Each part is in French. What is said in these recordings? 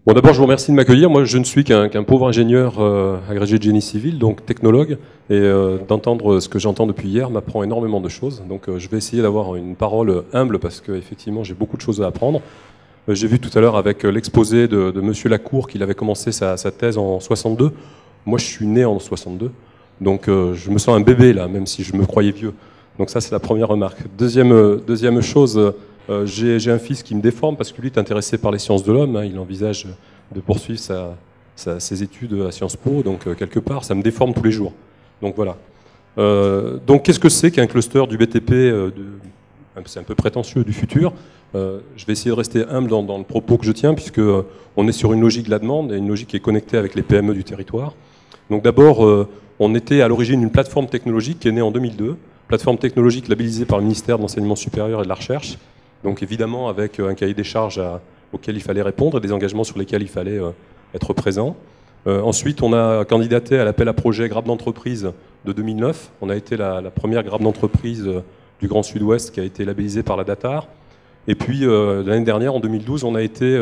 Bon, d'abord, je vous remercie de m'accueillir. Moi, je ne suis qu'un pauvre ingénieur agrégé de génie civil, donc technologue, et d'entendre ce que j'entends depuis hier m'apprend énormément de choses. Donc, je vais essayer d'avoir une parole humble parce qu'effectivement, j'ai beaucoup de choses à apprendre. J'ai vu tout à l'heure avec l'exposé de Monsieur Lacour qu'il avait commencé sa thèse en 62. Moi, je suis né en 62, donc je me sens un bébé là, même si je me croyais vieux. Donc ça, c'est la première remarque. Deuxième chose, j'ai un fils qui me déforme parce que lui est intéressé par les sciences de l'homme. Hein, il envisage de poursuivre ses études à Sciences Po, donc quelque part, ça me déforme tous les jours. Donc voilà. Donc qu'est-ce que c'est qu'un cluster du BTP c'est un peu prétentieux, du futur. Je vais essayer de rester humble dans le propos que je tiens, puisque on est sur une logique de la demande, et une logique qui est connectée avec les PME du territoire. Donc d'abord, on était à l'origine d'une plateforme technologique qui est née en 2002, plateforme technologique labellisée par le ministère de l'Enseignement supérieur et de la Recherche, donc évidemment avec un cahier des charges auquel il fallait répondre et des engagements sur lesquels il fallait être présent. Ensuite, on a candidaté à l'appel à projet Grappe d'entreprise de 2009. On a été la première grappe d'entreprise du Grand Sud-Ouest qui a été labellisée par la DATAR. Et puis, l'année dernière, en 2012, on a été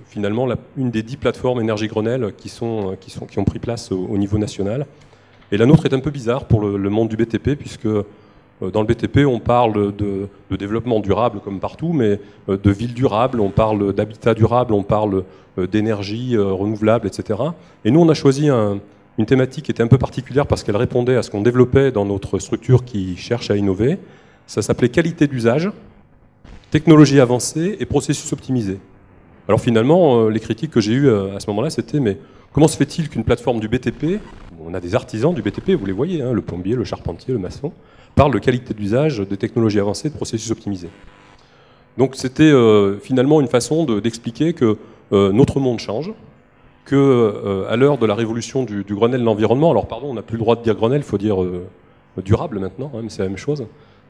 finalement une des 10 plateformes énergie Grenelle qui ont pris place au niveau national. Et la nôtre est un peu bizarre pour le monde du BTP, puisque dans le BTP, on parle de développement durable comme partout, mais de ville durable, on parle d'habitat durable, on parle d'énergie renouvelable, etc. Et nous, on a choisi une thématique qui était un peu particulière parce qu'elle répondait à ce qu'on développait dans notre structure qui cherche à innover. Ça s'appelait qualité d'usage, technologie avancée et processus optimisé. Alors finalement, les critiques que j'ai eues à ce moment-là, c'était mais comment se fait-il qu'une plateforme du BTP, on a des artisans du BTP, vous les voyez, hein, le plombier, le charpentier, le maçon, parle de qualité d'usage, de technologie avancée, de processus optimisé. Donc c'était finalement une façon d'expliquer que notre monde change, que à l'heure de la révolution du Grenelle de l'environnement, alors pardon, on n'a plus le droit de dire Grenelle, il faut dire durable maintenant, hein, mais c'est la même chose.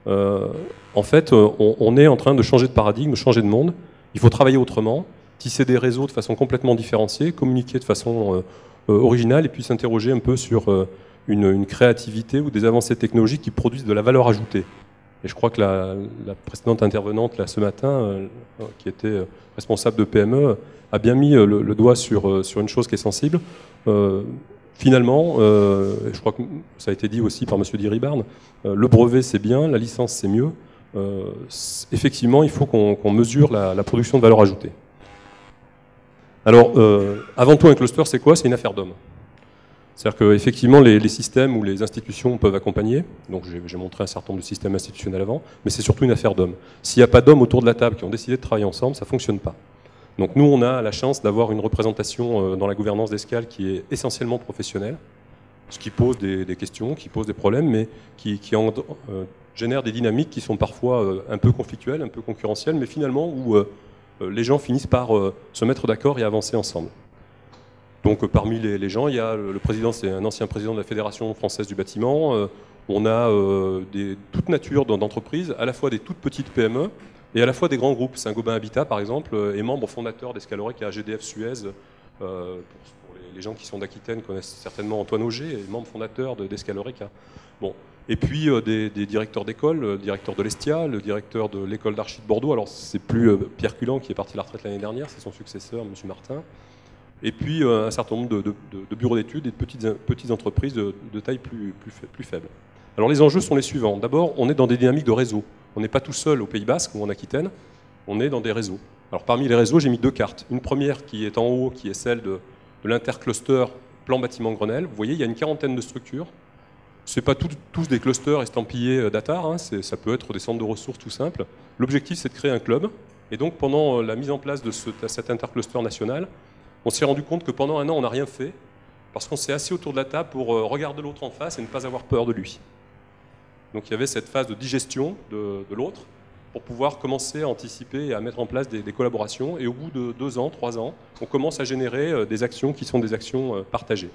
En fait, on est en train de changer de paradigme, de changer de monde. Il faut travailler autrement, tisser des réseaux de façon complètement différenciée, communiquer de façon originale et puis s'interroger un peu sur une créativité ou des avancées technologiques qui produisent de la valeur ajoutée. Et je crois que la précédente intervenante là, ce matin, qui était responsable de PME, a bien mis le doigt sur une chose qui est sensible. Finalement, je crois que ça a été dit aussi par M. Diribarne, le brevet c'est bien, la licence c'est mieux. Effectivement, il faut qu'on mesure la production de valeur ajoutée. Alors, avant tout, un cluster, c'est quoi? C'est une affaire d'hommes. C'est-à-dire qu'effectivement, les systèmes ou les institutions peuvent accompagner. Donc, j'ai montré un certain nombre de systèmes institutionnels avant, mais c'est surtout une affaire d'hommes. S'il n'y a pas d'hommes autour de la table qui ont décidé de travailler ensemble, ça ne fonctionne pas. Donc, nous, on a la chance d'avoir une représentation dans la gouvernance d'Escale qui est essentiellement professionnelle, ce qui pose des questions, qui pose des problèmes, mais qui génère des dynamiques qui sont parfois un peu conflictuelles, un peu concurrentielles, mais finalement où les gens finissent par se mettre d'accord et avancer ensemble. Donc parmi les gens, il y a le président, c'est un ancien président de la Fédération française du bâtiment. On a toute nature d'entreprises, à la fois des toutes petites PME et à la fois des grands groupes. Saint-Gobain Habitat, par exemple, est membre fondateur d'Escalorec et GDF Suez. Pour les gens qui sont d'Aquitaine connaissent certainement Antoine Auger, membre fondateur d'Escalorec. Bon. Et puis des directeurs d'école, le directeur de l'Estia, le directeur de l'école d'archi de Bordeaux. Alors c'est plus Pierre Culan qui est parti à la retraite l'année dernière, c'est son successeur, M. Martin. Et puis un certain nombre de bureaux d'études et de petites entreprises de taille plus faible. Alors les enjeux sont les suivants. D'abord, on est dans des dynamiques de réseau. On n'est pas tout seul au Pays Basque ou en Aquitaine, on est dans des réseaux. Alors parmi les réseaux, j'ai mis deux cartes. Une première qui est en haut, qui est celle de l'intercluster plan bâtiment Grenelle. Vous voyez, il y a une quarantaine de structures. Ce n'est pas tous des clusters estampillés d'ATAR, hein. Ça peut être des centres de ressources tout simples. L'objectif, c'est de créer un club. Et donc pendant la mise en place de cet intercluster national, on s'est rendu compte que pendant un an, on n'a rien fait, parce qu'on s'est assis autour de la table pour regarder l'autre en face et ne pas avoir peur de lui. Donc il y avait cette phase de digestion de l'autre, pour pouvoir commencer à anticiper et à mettre en place des collaborations. Et au bout de 2 ans, 3 ans, on commence à générer des actions qui sont des actions partagées.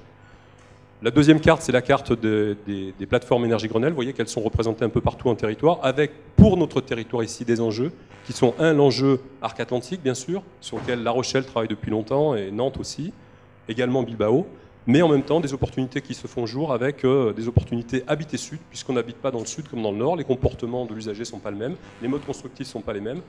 La deuxième carte, c'est la carte des plateformes énergie Grenelle. Vous voyez qu'elles sont représentées un peu partout en territoire, avec pour notre territoire ici des enjeux qui sont l'enjeu Arc Atlantique, bien sûr, sur lequel La Rochelle travaille depuis longtemps, et Nantes aussi, également Bilbao, mais en même temps des opportunités qui se font jour avec des opportunités habité sud, puisqu'on n'habite pas dans le sud comme dans le nord, les comportements de l'usager ne sont pas les mêmes, les modes constructifs ne sont pas les mêmes.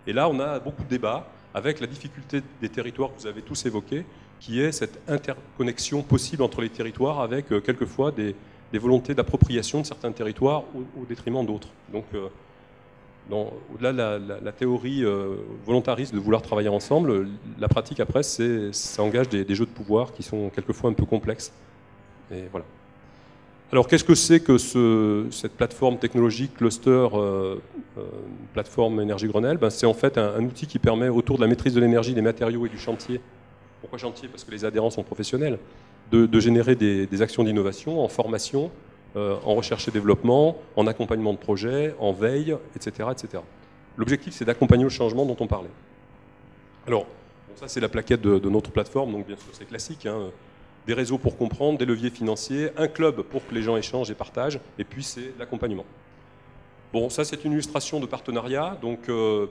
Et là, on a beaucoup de débats avec la difficulté des territoires que vous avez tous évoqués, qui est cette interconnexion possible entre les territoires avec quelquefois des volontés d'appropriation de certains territoires au détriment d'autres. Donc, au-delà de la théorie volontariste de vouloir travailler ensemble, la pratique après, ça engage des jeux de pouvoir qui sont quelquefois un peu complexes. Et voilà. Alors qu'est-ce que c'est que cette plateforme technologique cluster plateforme Énergie Grenelle? C'est en fait un outil qui permet, autour de la maîtrise de l'énergie, des matériaux et du chantier, pourquoi chantier? Parce que les adhérents sont professionnels, de générer des actions d'innovation en formation, en recherche et développement, en accompagnement de projets, en veille, etc. etc. L'objectif, c'est d'accompagner le changement dont on parlait. Alors, bon, ça c'est la plaquette de notre plateforme, donc bien sûr c'est classique, hein, des réseaux pour comprendre, des leviers financiers, un club pour que les gens échangent et partagent, et puis c'est l'accompagnement. Bon, ça c'est une illustration de partenariat. Donc,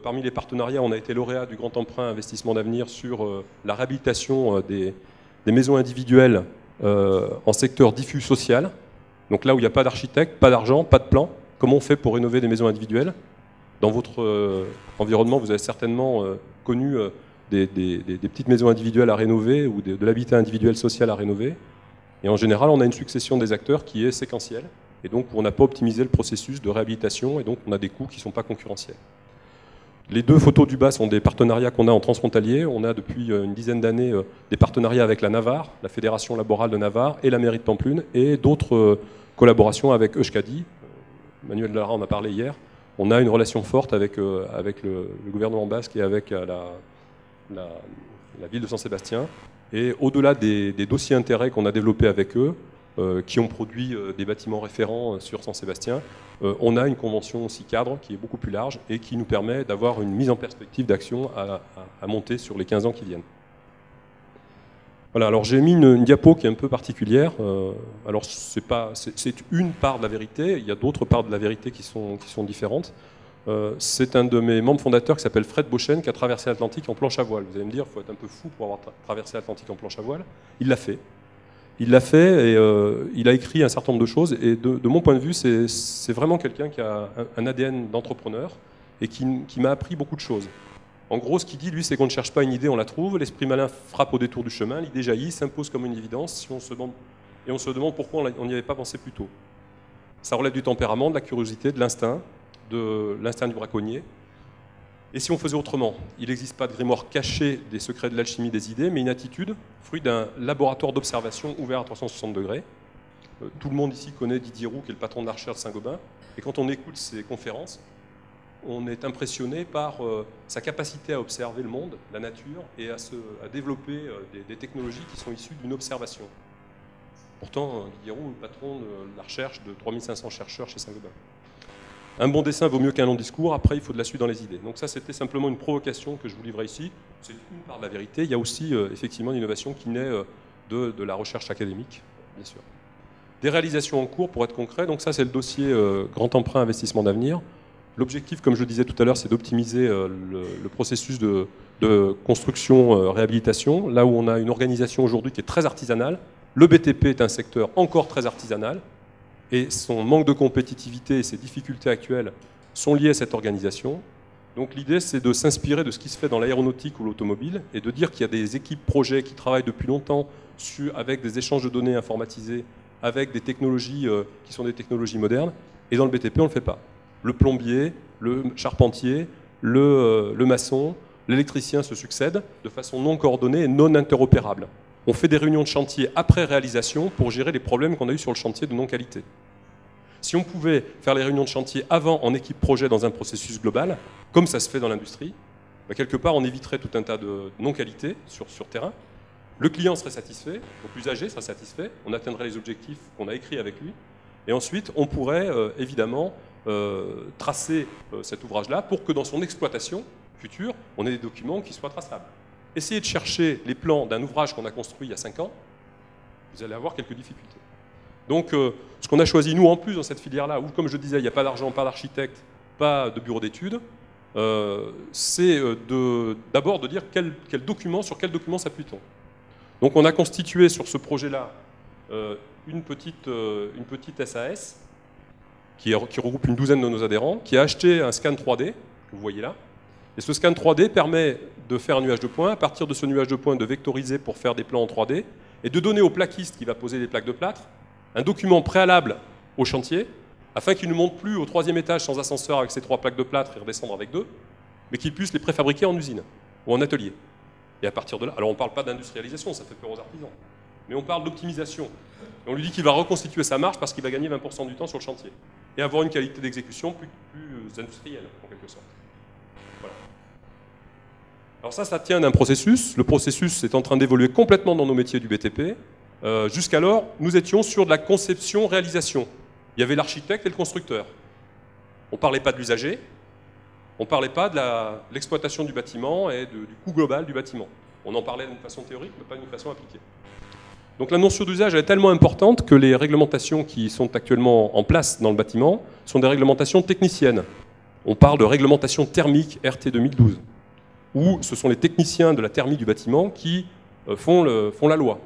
parmi les partenariats, on a été lauréat du Grand Emprunt Investissement d'Avenir sur la réhabilitation des maisons individuelles en secteur diffus social. Donc là où il n'y a pas d'architecte, pas d'argent, pas de plan, comment on fait pour rénover des maisons individuelles? Dans votre environnement, vous avez certainement connu des petites maisons individuelles à rénover ou de l'habitat individuel social à rénover. Et en général, on a une succession des acteurs qui est séquentielle. Et donc, on n'a pas optimisé le processus de réhabilitation, et donc on a des coûts qui ne sont pas concurrentiels. Les deux photos du bas sont des partenariats qu'on a en transfrontalier. On a depuis une dizaine d'années des partenariats avec la Navarre, la Fédération laborale de Navarre et la mairie de Pampelune, et d'autres collaborations avec Euskadi. Manuel Lara en a parlé hier. On a une relation forte avec le gouvernement basque et avec la ville de Saint-Sébastien. Et au-delà des dossiers intérêts qu'on a développés avec eux, qui ont produit des bâtiments référents sur Saint-Sébastien, on a une convention aussi cadre qui est beaucoup plus large et qui nous permet d'avoir une mise en perspective d'action à monter sur les 15 ans qui viennent. Voilà, alors j'ai mis une diapo qui est un peu particulière. Alors c'est une part de la vérité, il y a d'autres parts de la vérité qui sont différentes. C'est un de mes membres fondateurs qui s'appelle Fred Beauchesne qui a traversé l'Atlantique en planche à voile. Vous allez me dire, il faut être un peu fou pour avoir traversé l'Atlantique en planche à voile. Il l'a fait. Il l'a fait et il a écrit un certain nombre de choses. Et de mon point de vue, c'est vraiment quelqu'un qui a un ADN d'entrepreneur et qui m'a appris beaucoup de choses. En gros, ce qu'il dit, lui, c'est qu'on ne cherche pas une idée, on la trouve. L'esprit malin frappe au détour du chemin. L'idée jaillit, s'impose comme une évidence. Et on se demande pourquoi on n'y avait pas pensé plus tôt. Ça relève du tempérament, de la curiosité, de l'instinct du braconnier. Et si on faisait autrement? Il n'existe pas de grimoire caché des secrets de l'alchimie des idées, mais une attitude, fruit d'un laboratoire d'observation ouvert à 360 degrés. Tout le monde ici connaît Didier Roux, qui est le patron de la recherche de Saint-Gobain. Et quand on écoute ses conférences, on est impressionné par sa capacité à observer le monde, la nature, et à développer des technologies qui sont issues d'une observation. Pourtant, Didier Roux est le patron de la recherche de 3500 chercheurs chez Saint-Gobain. Un bon dessin vaut mieux qu'un long discours, après il faut de la suite dans les idées. Donc ça c'était simplement une provocation que je vous livrais ici, c'est une part de la vérité, il y a aussi effectivement l'innovation qui naît de la recherche académique, bien sûr. Des réalisations en cours pour être concret, donc ça c'est le dossier Grand Emprunt Investissement d'Avenir. L'objectif, comme je le disais tout à l'heure, c'est d'optimiser le processus de construction-réhabilitation, là où on a une organisation aujourd'hui qui est très artisanale. Le BTP est un secteur encore très artisanal, et son manque de compétitivité et ses difficultés actuelles sont liées à cette organisation. Donc l'idée, c'est de s'inspirer de ce qui se fait dans l'aéronautique ou l'automobile et de dire qu'il y a des équipes projets qui travaillent depuis longtemps avec des échanges de données informatisés, avec des technologies qui sont des technologies modernes, et dans le BTP, on ne le fait pas. Le plombier, le charpentier, le maçon, l'électricien se succèdent de façon non coordonnée et non interopérable. On fait des réunions de chantier après réalisation pour gérer les problèmes qu'on a eu sur le chantier de non-qualité. Si on pouvait faire les réunions de chantier avant en équipe projet dans un processus global, comme ça se fait dans l'industrie, quelque part on éviterait tout un tas de non-qualité sur terrain. Le client serait satisfait, donc l'usager serait satisfait, on atteindrait les objectifs qu'on a écrits avec lui, et ensuite on pourrait évidemment tracer cet ouvrage-là pour que dans son exploitation future, on ait des documents qui soient traçables. Essayez de chercher les plans d'un ouvrage qu'on a construit il y a 5 ans, vous allez avoir quelques difficultés. Donc, ce qu'on a choisi, nous, en plus, dans cette filière-là, où, comme je disais, il n'y a pas d'argent, pas d'architecte, pas de bureau d'études, c'est d'abord de dire sur quel document s'appuie-t-on. Donc, on a constitué sur ce projet-là une petite SAS qui regroupe une douzaine de nos adhérents, qui a acheté un scan 3D, que vous voyez là, Et ce scan 3D permet de faire un nuage de points, à partir de ce nuage de points de vectoriser pour faire des plans en 3D, et de donner au plaquiste qui va poser des plaques de plâtre un document préalable au chantier, afin qu'il ne monte plus au 3e étage sans ascenseur avec ses 3 plaques de plâtre et redescendre avec 2, mais qu'il puisse les préfabriquer en usine ou en atelier. Et à partir de là, alors on ne parle pas d'industrialisation, ça fait peur aux artisans, mais on parle d'optimisation. On lui dit qu'il va reconstituer sa marge parce qu'il va gagner 20% du temps sur le chantier et avoir une qualité d'exécution plus industrielle, en quelque sorte. Voilà. Alors ça tient d'un processus. Le processus est en train d'évoluer complètement dans nos métiers du BTP. Jusqu'alors, nous étions sur de la conception-réalisation. Il y avait l'architecte et le constructeur. On ne parlait pas de l'usager, on ne parlait pas de l'exploitation du bâtiment et du coût global du bâtiment. On en parlait d'une façon théorique, mais pas d'une façon appliquée. Donc la notion d'usage est tellement importante que les réglementations qui sont actuellement en place dans le bâtiment sont des réglementations techniciennes. On parle de réglementation thermique RT 2012, où ce sont les techniciens de la thermie du bâtiment qui font la loi.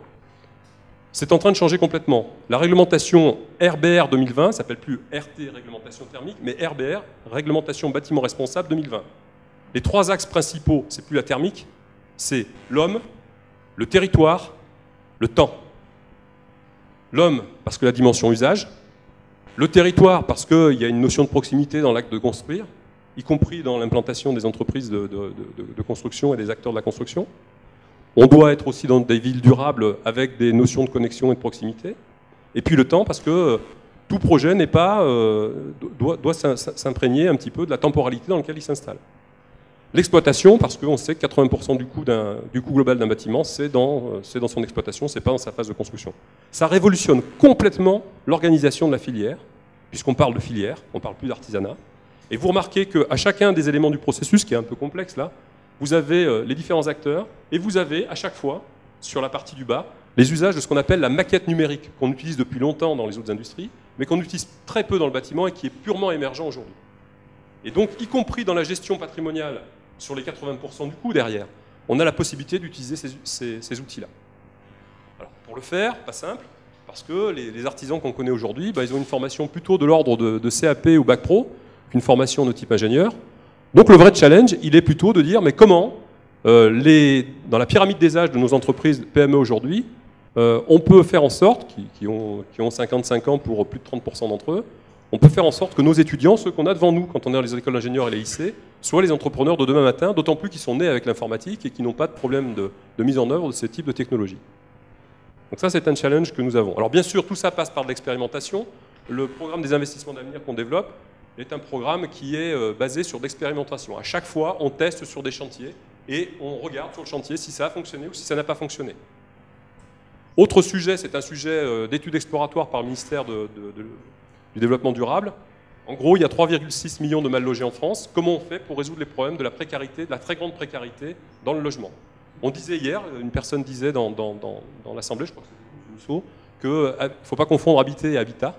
C'est en train de changer complètement. La réglementation RBR 2020 ne s'appelle plus RT, réglementation thermique, mais RBR, réglementation bâtiment responsable 2020. Les 3 axes principaux, c'est plus la thermique, c'est l'homme, le territoire, le temps. L'homme, parce que la dimension usage. Le territoire, parce qu'il y a une notion de proximité dans l'acte de construire, y compris dans l'implantation des entreprises de construction et des acteurs de la construction. On doit être aussi dans des villes durables avec des notions de connexion et de proximité. Et puis le temps, parce que tout projet n'est pas, doit s'imprégner un petit peu de la temporalité dans laquelle il s'installe. L'exploitation, parce qu'on sait que 80% du coût global d'un bâtiment, c'est dans son exploitation, c'est pas dans sa phase de construction. Ça révolutionne complètement l'organisation de la filière, puisqu'on parle de filière, on ne parle plus d'artisanat. Et vous remarquez qu'à chacun des éléments du processus, qui est un peu complexe là, vous avez les différents acteurs, et vous avez à chaque fois, sur la partie du bas, les usages de ce qu'on appelle la maquette numérique, qu'on utilise depuis longtemps dans les autres industries, mais qu'on utilise très peu dans le bâtiment et qui est purement émergent aujourd'hui. Et donc, y compris dans la gestion patrimoniale, sur les 80% du coût derrière, on a la possibilité d'utiliser ces outils-là. Alors, pour le faire, pas simple, parce que les artisans qu'on connaît aujourd'hui, ils ont une formation plutôt de l'ordre de CAP ou Bac Pro, qu'une formation de type ingénieur. Donc le vrai challenge, il est plutôt de dire, mais comment, dans la pyramide des âges de nos entreprises PME aujourd'hui, on peut faire en sorte, qui ont 55 ans pour plus de 30% d'entre eux, on peut faire en sorte que nos étudiants, ceux qu'on a devant nous quand on est dans les écoles d'ingénieurs et les lycées, soient les entrepreneurs de demain matin, d'autant plus qu'ils sont nés avec l'informatique et qui n'ont pas de problème de mise en œuvre de ce type de technologie. Donc ça, c'est un challenge que nous avons. Alors bien sûr, tout ça passe par de l'expérimentation. Le programme des investissements d'avenir qu'on développe est un programme qui est basé sur l'expérimentation. À chaque fois, on teste sur des chantiers et on regarde sur le chantier si ça a fonctionné ou si ça n'a pas fonctionné. Autre sujet, c'est un sujet d'études exploratoires par le ministère du Développement durable. En gros, il y a 3,6 millions de mal logés en France. Comment on fait pour résoudre les problèmes de la précarité, de la très grande précarité dans le logement? On disait hier, une personne disait dans l'Assemblée, je crois que c'était Rousseau, qu'il ne faut pas confondre habiter et habitat.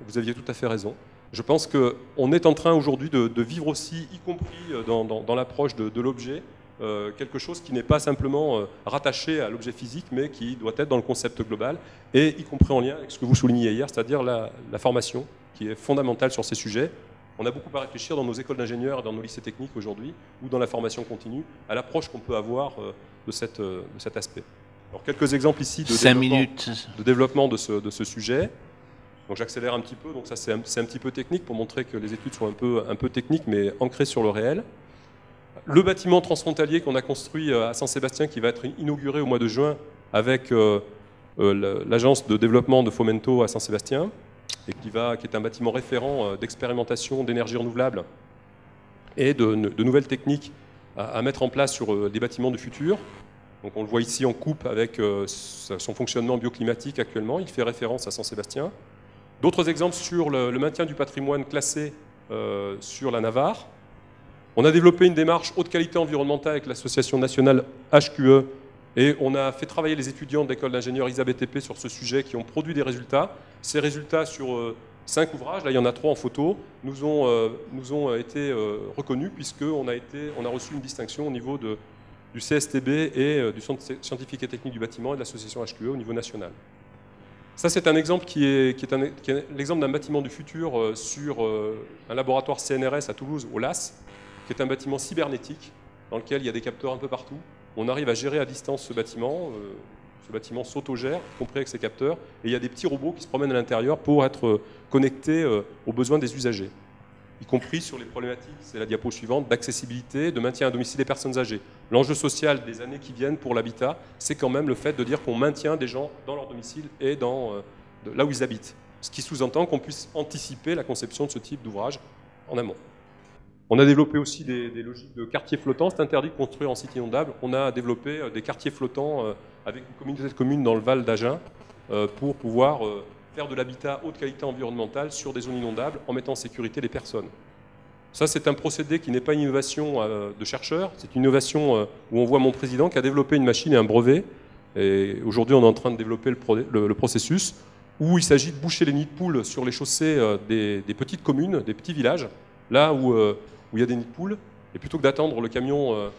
Vous aviez tout à fait raison. Je pense qu'on est en train aujourd'hui de vivre aussi, y compris dans l'approche de l'objet, quelque chose qui n'est pas simplement rattaché à l'objet physique, mais qui doit être dans le concept global, et y compris en lien avec ce que vous souligniez hier, c'est-à-dire la formation, qui est fondamentale sur ces sujets. On a beaucoup à réfléchir dans nos écoles d'ingénieurs et dans nos lycées techniques aujourd'hui, ou dans la formation continue, à l'approche qu'on peut avoir de cet aspect. Alors, quelques exemples ici de développement de ce sujet. Donc j'accélère un petit peu, donc ça c'est un petit peu technique pour montrer que les études sont un peu techniques, mais ancrées sur le réel. Le bâtiment transfrontalier qu'on a construit à Saint-Sébastien, qui va être inauguré au mois de juin avec l'agence de développement de Fomento à Saint-Sébastien, et qui est un bâtiment référent d'expérimentation d'énergie renouvelable et de nouvelles techniques à mettre en place sur des bâtiments du futur. Donc on le voit ici en coupe avec son fonctionnement bioclimatique actuellement, il fait référence à Saint-Sébastien. D'autres exemples sur le maintien du patrimoine classé sur la Navarre. On a développé une démarche haute qualité environnementale avec l'association nationale HQE et on a fait travailler les étudiants de l'école d'ingénieurs ISA-BTP sur ce sujet qui ont produit des résultats. Ces résultats sur 5 ouvrages, là il y en a 3 en photo, nous ont été reconnus puisqu'on a reçu une distinction au niveau du CSTB et du Centre scientifique et technique du bâtiment et de l'association HQE au niveau national. Ça, c'est un exemple qui est l'exemple d'un bâtiment du futur sur un laboratoire CNRS à Toulouse, au LAS. qui est un bâtiment cybernétique dans lequel il y a des capteurs un peu partout. On arrive à gérer à distance ce bâtiment s'autogère, y compris avec ses capteurs, et il y a des petits robots qui se promènent à l'intérieur pour être connectés aux besoins des usagers, y compris sur les problématiques, c'est la diapo suivante, d'accessibilité, de maintien à domicile des personnes âgées. L'enjeu social des années qui viennent pour l'habitat, c'est quand même le fait de dire qu'on maintient des gens dans leur domicile et là où ils habitent. Ce qui sous-entend qu'on puisse anticiper la conception de ce type d'ouvrage en amont. On a développé aussi des logiques de quartiers flottants. C'est interdit de construire en site inondable. On a développé des quartiers flottants avec une communauté de communes dans le Val d'Agen pour pouvoir faire de l'habitat haute qualité environnementale sur des zones inondables en mettant en sécurité les personnes. Ça, c'est un procédé qui n'est pas une innovation de chercheurs. C'est une innovation où on voit mon président qui a développé une machine et un brevet. Et aujourd'hui, on est en train de développer le processus où il s'agit de boucher les nids de poules sur les chaussées des petites communes, des petits villages, là où il y a des nids de poules, et plutôt que d'attendre le camion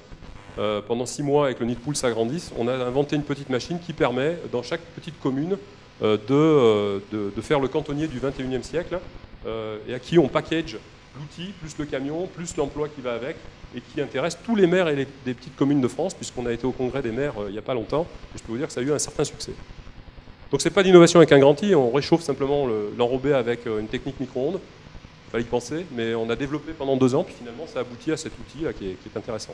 pendant 6 mois et que le nid de poules s'agrandisse, on a inventé une petite machine qui permet, dans chaque petite commune, de faire le cantonnier du 21e siècle, et à qui on package l'outil, plus le camion, plus l'emploi qui va avec, et qui intéresse tous les maires et des petites communes de France, puisqu'on a été au congrès des maires il n'y a pas longtemps, et je peux vous dire que ça a eu un certain succès. Donc ce n'est pas d'innovation avec un grand I, on réchauffe simplement l'enrobé avec une technique micro-ondes. Il fallait y penser, mais on a développé pendant 2 ans, puis finalement ça aboutit à cet outil là, qui est intéressant.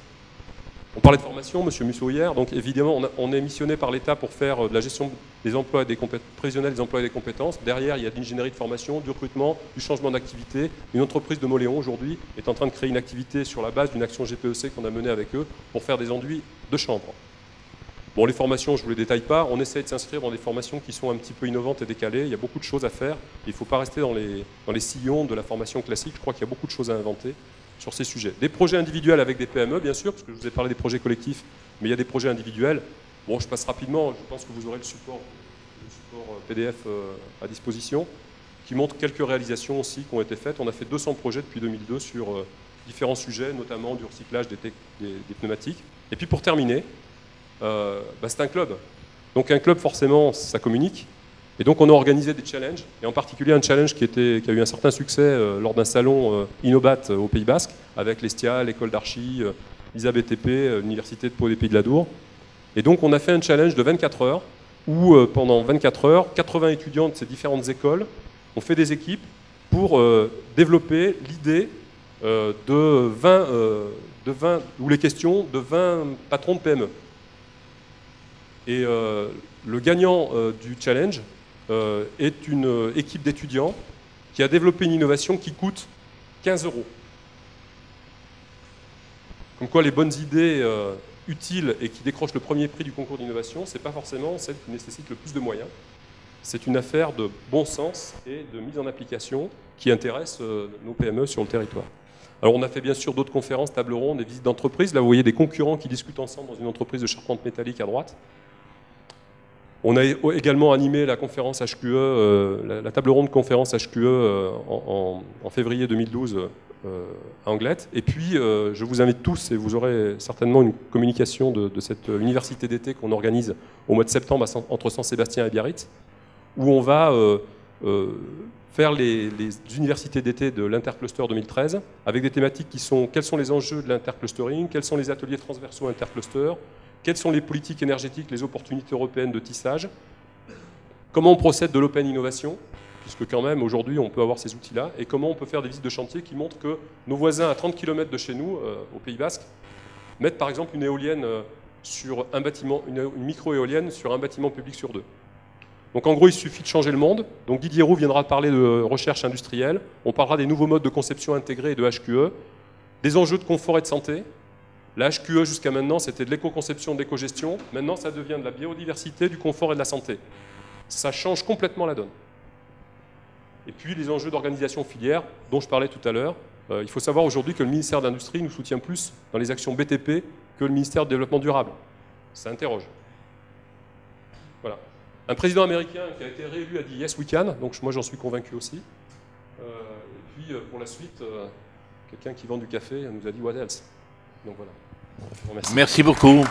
On parlait de formation, M. Musso hier, donc évidemment on est missionné par l'État pour faire de la gestion des emplois et des prévisionnels des emplois et des compétences. Derrière, il y a de l'ingénierie de formation, du recrutement, du changement d'activité. Une entreprise de Moléon aujourd'hui est en train de créer une activité sur la base d'une action GPEC qu'on a menée avec eux pour faire des enduits de chanvre. Bon, les formations, je ne vous les détaille pas. On essaie de s'inscrire dans des formations qui sont un petit peu innovantes et décalées. Il y a beaucoup de choses à faire. Il ne faut pas rester dans les sillons de la formation classique. Je crois qu'il y a beaucoup de choses à inventer sur ces sujets. Des projets individuels avec des PME, bien sûr, parce que je vous ai parlé des projets collectifs, mais il y a des projets individuels. Bon, je passe rapidement. Je pense que vous aurez le support PDF à disposition, qui montre quelques réalisations aussi qui ont été faites. On a fait 200 projets depuis 2002 sur différents sujets, notamment du recyclage des pneumatiques. Et puis pour terminer, c'est un club. Donc un club, forcément, ça communique. Et donc on a organisé des challenges, et en particulier un challenge qui a eu un certain succès lors d'un salon Innobat au Pays Basque, avec l'Estia, l'école d'archi, l'ISABTP, l'Université de Pau des Pays de l'Adour. Et donc on a fait un challenge de 24 heures, où pendant 24 heures, 80 étudiants de ces différentes écoles ont fait des équipes pour développer l'idée de 20, ou les questions de 20 patrons de PME. Et le gagnant du challenge est une équipe d'étudiants qui a développé une innovation qui coûte 15 €. Comme quoi les bonnes idées utiles et qui décrochent le premier prix du concours d'innovation, ce n'est pas forcément celle qui nécessite le plus de moyens. C'est une affaire de bon sens et de mise en application qui intéresse nos PME sur le territoire. Alors on a fait bien sûr d'autres conférences, tables rondes, des visites d'entreprise. Là vous voyez des concurrents qui discutent ensemble dans une entreprise de charpente métallique à droite. On a également animé la conférence HQE, la table ronde conférence HQE en février 2012 à Anglette. Et puis, je vous invite tous, et vous aurez certainement une communication de cette université d'été qu'on organise au mois de septembre entre Saint-Sébastien et Biarritz, où on va faire les universités d'été de l'Intercluster 2013, avec des thématiques qui sont quels sont les enjeux de l'interclustering, quels sont les ateliers transversaux intercluster, quelles sont les politiques énergétiques, les opportunités européennes de tissage, comment on procède de l'open innovation, puisque quand même aujourd'hui on peut avoir ces outils-là, et comment on peut faire des visites de chantier qui montrent que nos voisins à 30 km de chez nous, au Pays Basque, mettent par exemple une éolienne sur un bâtiment, une micro-éolienne sur un bâtiment public sur 2. Donc en gros, il suffit de changer le monde. Donc Didier Roux viendra parler de recherche industrielle, on parlera des nouveaux modes de conception intégrés et de HQE, des enjeux de confort et de santé. La HQE, jusqu'à maintenant, c'était de l'éco-conception, de l'éco-gestion. Maintenant, ça devient de la biodiversité, du confort et de la santé. Ça change complètement la donne. Et puis, les enjeux d'organisation filière, dont je parlais tout à l'heure. Il faut savoir aujourd'hui que le ministère de l'Industrie nous soutient plus dans les actions BTP que le ministère du Développement durable. Ça interroge. Voilà. Un président américain qui a été réélu a dit « Yes, we can ». Donc, moi, j'en suis convaincu aussi. Et puis, pour la suite, quelqu'un qui vend du café nous a dit « What else ?» Donc voilà. Merci beaucoup.